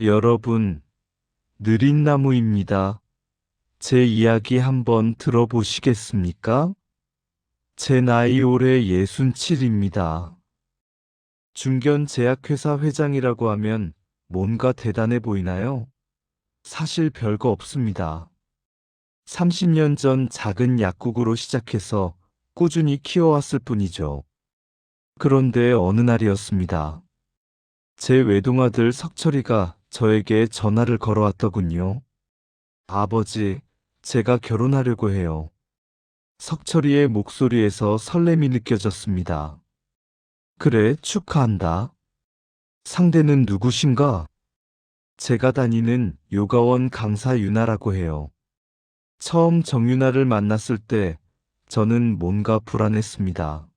여러분, 느린나무입니다. 제 이야기 한번 들어보시겠습니까? 제 나이 올해 67입니다. 중견 제약회사 회장이라고 하면 뭔가 대단해 보이나요? 사실 별거 없습니다. 30년 전 작은 약국으로 시작해서 꾸준히 키워왔을 뿐이죠. 그런데 어느 날이었습니다. 제 외동아들 석철이가 저에게 전화를 걸어왔더군요. 아버지, 제가 결혼하려고 해요. 석철이의 목소리에서 설렘이 느껴졌습니다. 그래, 축하한다. 상대는 누구신가? 제가 다니는 요가원 강사 유나라고 해요. 처음 정유나를 만났을 때 저는 뭔가 불안했습니다.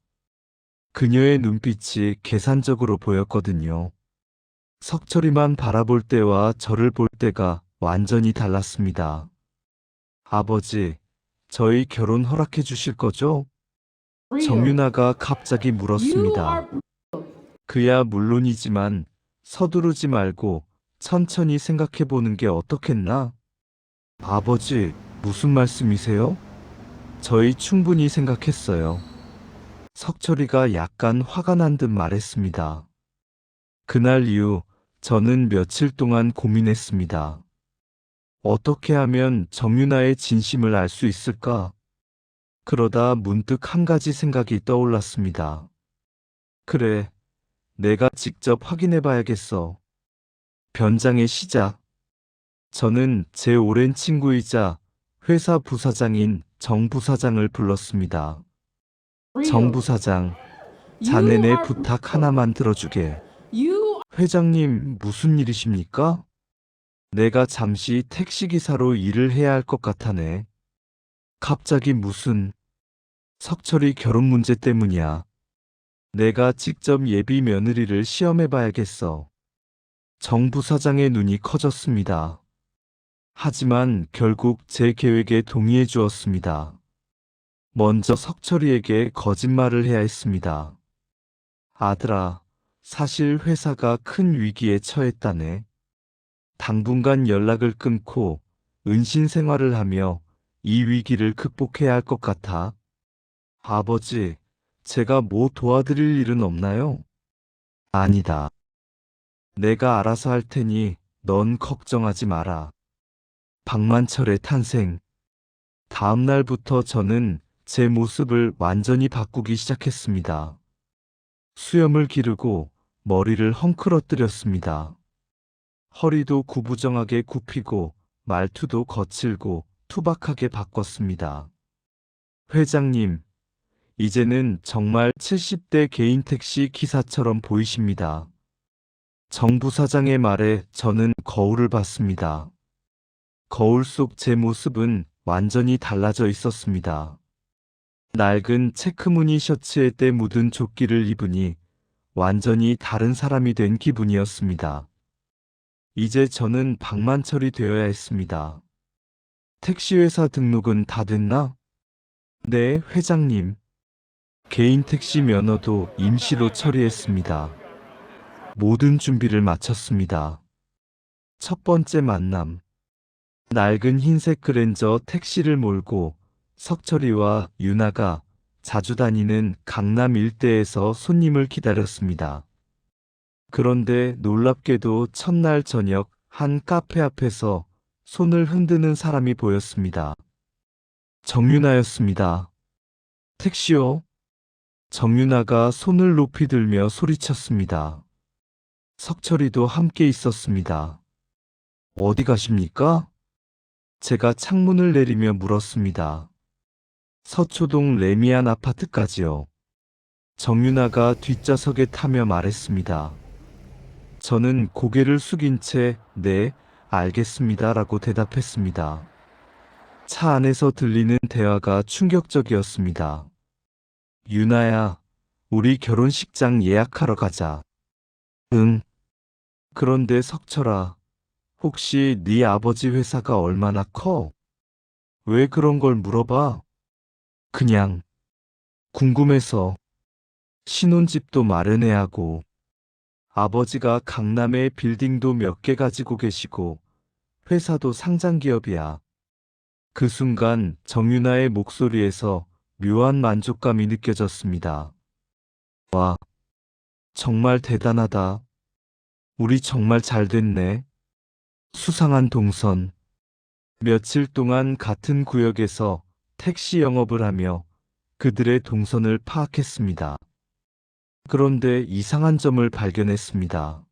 그녀의 눈빛이 계산적으로 보였거든요. 석철이만 바라볼 때와 저를 볼 때가 완전히 달랐습니다. 아버지, 저희 결혼 허락해 주실 거죠? 정윤아가 갑자기 물었습니다. 그야 물론이지만 서두르지 말고 천천히 생각해 보는 게 어떻겠나? 아버지, 무슨 말씀이세요? 저희 충분히 생각했어요. 석철이가 약간 화가 난 듯 말했습니다. 그날 이후 저는 며칠 동안 고민했습니다. 어떻게 하면 정윤아의 진심을 알 수 있을까? 그러다 문득 한 가지 생각이 떠올랐습니다. 그래, 내가 직접 확인해 봐야겠어. 변장의 시작. 저는 제 오랜 친구이자 회사 부사장인 정 부사장을 불렀습니다. 정 부사장, 자네네 부탁 하나만 들어주게. 회장님, 무슨 일이십니까? 내가 잠시 택시기사로 일을 해야 할 것 같아네. 갑자기 무슨 석철이 결혼 문제 때문이야. 내가 직접 예비 며느리를 시험해 봐야겠어. 정 부사장의 눈이 커졌습니다. 하지만 결국 제 계획에 동의해 주었습니다. 먼저 석철이에게 거짓말을 해야 했습니다. 아들아, 사실 회사가 큰 위기에 처했다네. 당분간 연락을 끊고 은신 생활을 하며 이 위기를 극복해야 할 것 같아. 아버지, 제가 뭐 도와드릴 일은 없나요? 아니다. 내가 알아서 할 테니 넌 걱정하지 마라. 박만철의 탄생. 다음 날부터 저는 제 모습을 완전히 바꾸기 시작했습니다. 수염을 기르고 머리를 헝클어뜨렸습니다. 허리도 구부정하게 굽히고 말투도 거칠고 투박하게 바꿨습니다. 회장님, 이제는 정말 70대 개인 택시 기사처럼 보이십니다. 정 부사장의 말에 저는 거울을 봤습니다. 거울 속 제 모습은 완전히 달라져 있었습니다. 낡은 체크무늬 셔츠에 때 묻은 조끼를 입으니 완전히 다른 사람이 된 기분이었습니다. 이제 저는 박만철이 되어야 했습니다. 택시회사 등록은 다 됐나? 네, 회장님. 개인 택시 면허도 임시로 처리했습니다. 모든 준비를 마쳤습니다. 첫 번째 만남. 낡은 흰색 그랜저 택시를 몰고 석철이와 유나가 자주 다니는 강남 일대에서 손님을 기다렸습니다. 그런데 놀랍게도 첫날 저녁 한 카페 앞에서 손을 흔드는 사람이 보였습니다. 정윤아였습니다. 택시요? 정윤아가 손을 높이 들며 소리쳤습니다. 석철이도 함께 있었습니다. 어디 가십니까? 제가 창문을 내리며 물었습니다. 서초동 레미안 아파트까지요. 정윤아가 뒷좌석에 타며 말했습니다. 저는 고개를 숙인 채 네, 알겠습니다라고 대답했습니다. 차 안에서 들리는 대화가 충격적이었습니다. 유나야, 우리 결혼식장 예약하러 가자. 응. 그런데 석철아, 혹시 네 아버지 회사가 얼마나 커? 왜 그런 걸 물어봐? 그냥 궁금해서. 신혼집도 마련해야 하고 아버지가 강남에 빌딩도 몇 개 가지고 계시고 회사도 상장기업이야. 그 순간 정윤아의 목소리에서 묘한 만족감이 느껴졌습니다. 와, 정말 대단하다. 우리 정말 잘 됐네. 수상한 동선. 며칠 동안 같은 구역에서 택시 영업을 하며 그들의 동선을 파악했습니다. 그런데 이상한 점을 발견했습니다.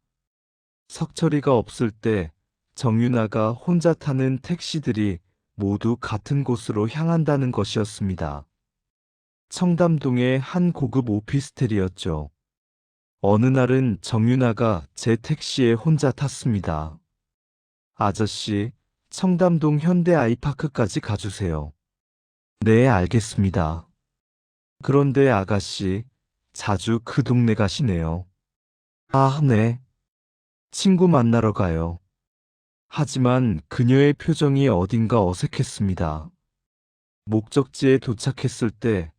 석철이가 없을 때 정윤아가 혼자 타는 택시들이 모두 같은 곳으로 향한다는 것이었습니다. 청담동의 한 고급 오피스텔이었죠. 어느 날은 정윤아가 제 택시에 혼자 탔습니다. 아저씨, 청담동 현대 아이파크까지 가주세요. 네, 알겠습니다. 그런데 아가씨, 자주 그 동네 가시네요. 아, 네. 친구 만나러 가요. 하지만 그녀의 표정이 어딘가 어색했습니다. 목적지에 도착했을 때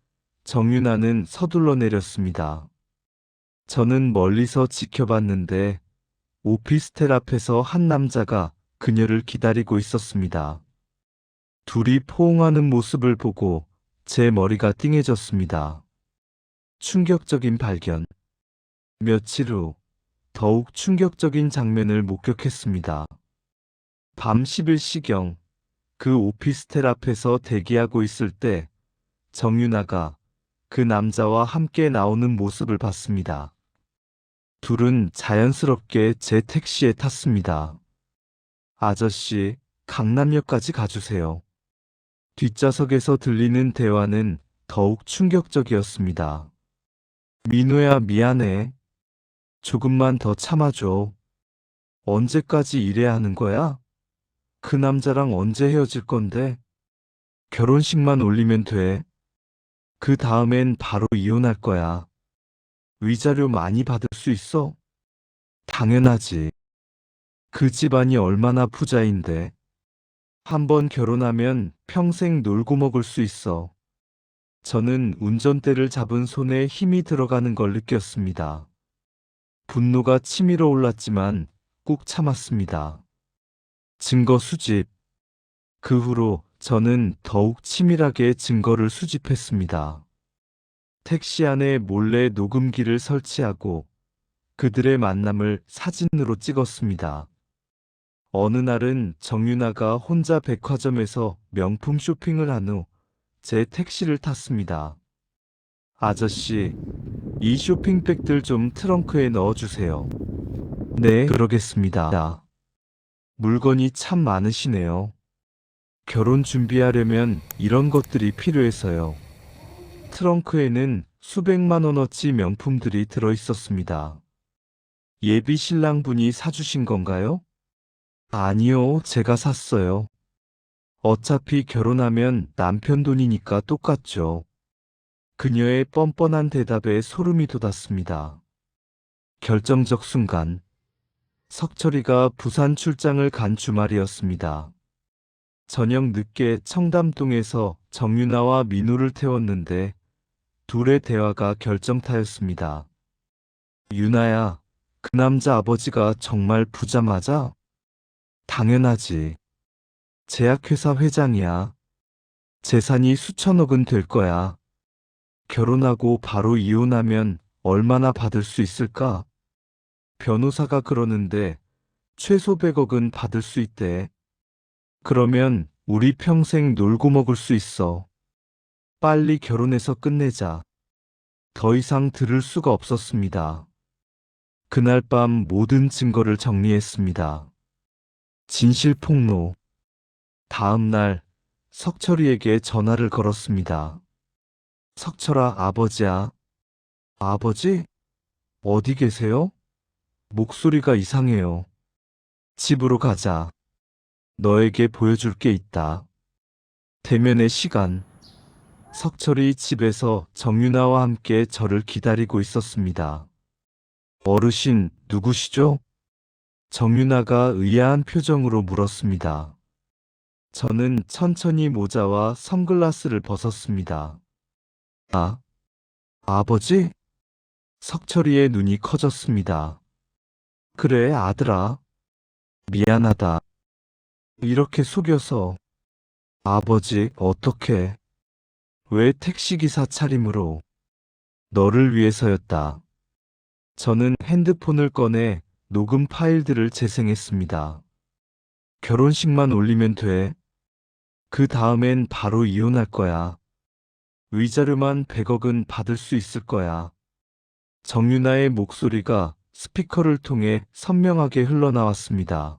정윤아는 서둘러 내렸습니다. 저는 멀리서 지켜봤는데 오피스텔 앞에서 한 남자가 그녀를 기다리고 있었습니다. 둘이 포옹하는 모습을 보고 제 머리가 띵해졌습니다. 충격적인 발견. 며칠 후 더욱 충격적인 장면을 목격했습니다. 밤 11시경 그 오피스텔 앞에서 대기하고 있을 때 정윤아가 그 남자와 함께 나오는 모습을 봤습니다. 둘은 자연스럽게 제 택시에 탔습니다. 아저씨, 강남역까지 가주세요. 뒷좌석에서 들리는 대화는 더욱 충격적이었습니다. 민호야, 미안해. 조금만 더 참아줘. 언제까지 이래야 하는 거야? 그 남자랑 언제 헤어질 건데? 결혼식만 올리면 돼. 그 다음엔 바로 이혼할 거야. 위자료 많이 받을 수 있어? 당연하지. 그 집안이 얼마나 부자인데. 한번 결혼하면 평생 놀고 먹을 수 있어. 저는 운전대를 잡은 손에 힘이 들어가는 걸 느꼈습니다. 분노가 치밀어 올랐지만 꾹 참았습니다. 증거 수집. 그 후로 저는 더욱 치밀하게 증거를 수집했습니다. 택시 안에 몰래 녹음기를 설치하고 그들의 만남을 사진으로 찍었습니다. 어느 날은 정윤아가 혼자 백화점에서 명품 쇼핑을 한 후 제 택시를 탔습니다. 아저씨, 이 쇼핑백들 좀 트렁크에 넣어주세요. 네, 그러겠습니다. 물건이 참 많으시네요. 결혼 준비하려면 이런 것들이 필요해서요. 트렁크에는 수백만 원어치 명품들이 들어있었습니다. 예비 신랑분이 사주신 건가요? 아니요, 제가 샀어요. 어차피 결혼하면 남편 돈이니까 똑같죠. 그녀의 뻔뻔한 대답에 소름이 돋았습니다. 결정적 순간, 석철이가 부산 출장을 간 주말이었습니다. 저녁 늦게 청담동에서 정윤아와 민우를 태웠는데 둘의 대화가 결정타였습니다. 윤아야, 그 남자 아버지가 정말 부자 맞아? 당연하지. 제약회사 회장이야. 재산이 수천억은 될 거야. 결혼하고 바로 이혼하면 얼마나 받을 수 있을까? 변호사가 그러는데 최소 100억은 받을 수 있대. 그러면 우리 평생 놀고 먹을 수 있어. 빨리 결혼해서 끝내자. 더 이상 들을 수가 없었습니다. 그날 밤 모든 증거를 정리했습니다. 진실 폭로. 다음 날 석철이에게 전화를 걸었습니다. 석철아, 아버지야. 아버지? 어디 계세요? 목소리가 이상해요. 집으로 가자. 너에게 보여줄 게 있다. 대면의 시간. 석철이 집에서 정윤아와 함께 저를 기다리고 있었습니다. 어르신, 누구시죠? 정윤아가 의아한 표정으로 물었습니다. 저는 천천히 모자와 선글라스를 벗었습니다. 아, 아버지? 석철이의 눈이 커졌습니다. 그래, 아들아. 미안하다. 이렇게 속여서. 아버지, 어떡해. 왜 택시기사 차림으로. 너를 위해서였다. 저는 핸드폰을 꺼내 녹음 파일들을 재생했습니다. 결혼식만 올리면 돼. 그 다음엔 바로 이혼할 거야. 위자료만 100억은 받을 수 있을 거야. 정윤아의 목소리가 스피커를 통해 선명하게 흘러나왔습니다.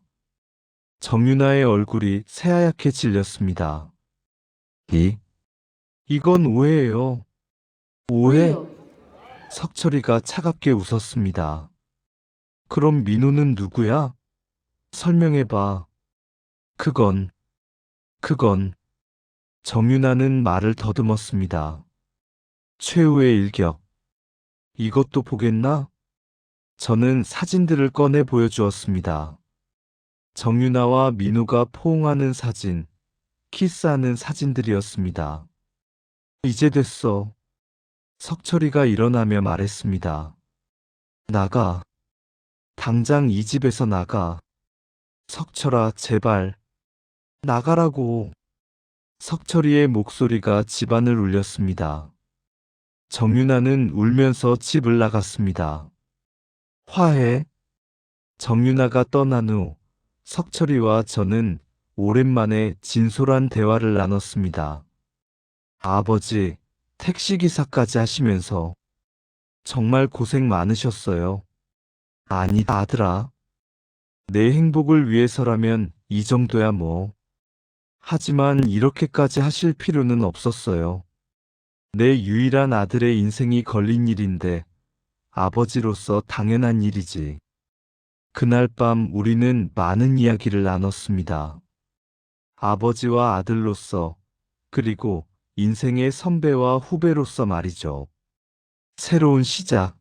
정윤아의 얼굴이 새하얗게 질렸습니다. 이건 오해예요. 오해? 왜요? 석철이가 차갑게 웃었습니다. 그럼 민호는 누구야? 설명해봐. 그건, 그건. 정윤아는 말을 더듬었습니다. 최후의 일격. 이것도 보겠나? 저는 사진들을 꺼내 보여주었습니다. 정윤아와 민호가 포옹하는 사진, 키스하는 사진들이었습니다. 이제 됐어. 석철이가 일어나며 말했습니다. 나가. 당장 이 집에서 나가. 석철아, 제발. 나가라고. 석철이의 목소리가 집안을 울렸습니다. 정윤아는 울면서 집을 나갔습니다. 화해. 정윤아가 떠난 후 석철이와 저는 오랜만에 진솔한 대화를 나눴습니다. 아버지, 택시기사까지 하시면서 정말 고생 많으셨어요. 아니, 아들아. 내 행복을 위해서라면 이 정도야 뭐. 하지만 이렇게까지 하실 필요는 없었어요. 내 유일한 아들의 인생이 걸린 일인데 아버지로서 당연한 일이지. 그날 밤 우리는 많은 이야기를 나눴습니다. 아버지와 아들로서, 그리고 인생의 선배와 후배로서 말이죠. 새로운 시작.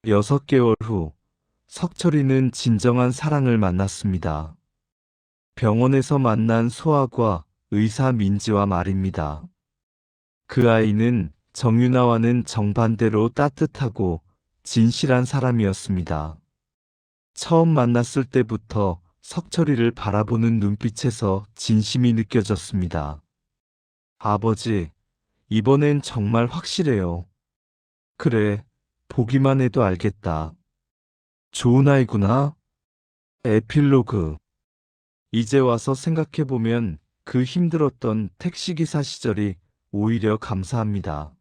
6개월 후, 석철이는 진정한 사랑을 만났습니다. 병원에서 만난 소아과 의사 민지와 말입니다. 그 아이는 정윤아와는 정반대로 따뜻하고 진실한 사람이었습니다. 처음 만났을 때부터 석철이를 바라보는 눈빛에서 진심이 느껴졌습니다. 아버지, 이번엔 정말 확실해요. 그래, 보기만 해도 알겠다. 좋은 아이구나. 에필로그. 이제 와서 생각해보면 그 힘들었던 택시기사 시절이 오히려 감사합니다.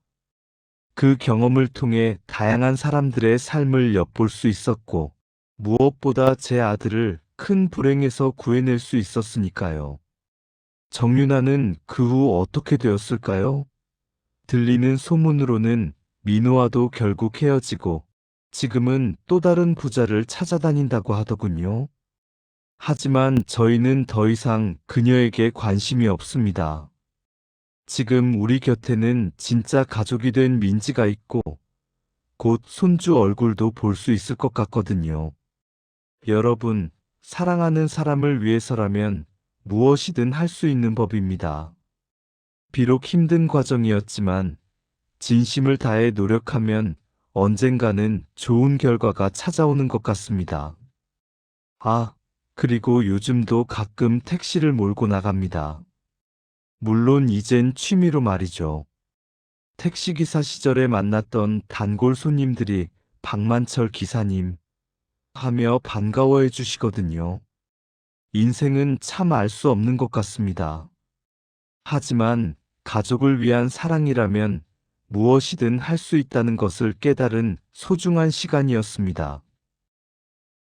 그 경험을 통해 다양한 사람들의 삶을 엿볼 수 있었고, 무엇보다 제 아들을 큰 불행에서 구해낼 수 있었으니까요. 정윤아는 그 후 어떻게 되었을까요? 들리는 소문으로는 민호와도 결국 헤어지고 지금은 또 다른 부자를 찾아다닌다고 하더군요. 하지만 저희는 더 이상 그녀에게 관심이 없습니다. 지금 우리 곁에는 진짜 가족이 된 민지가 있고 곧 손주 얼굴도 볼 수 있을 것 같거든요. 여러분, 사랑하는 사람을 위해서라면 무엇이든 할 수 있는 법입니다. 비록 힘든 과정이었지만 진심을 다해 노력하면 언젠가는 좋은 결과가 찾아오는 것 같습니다. 아, 그리고 요즘도 가끔 택시를 몰고 나갑니다. 물론 이젠 취미로 말이죠. 택시기사 시절에 만났던 단골 손님들이 박만철 기사님 하며 반가워해 주시거든요. 인생은 참 알 수 없는 것 같습니다. 하지만 가족을 위한 사랑이라면 무엇이든 할 수 있다는 것을 깨달은 소중한 시간이었습니다.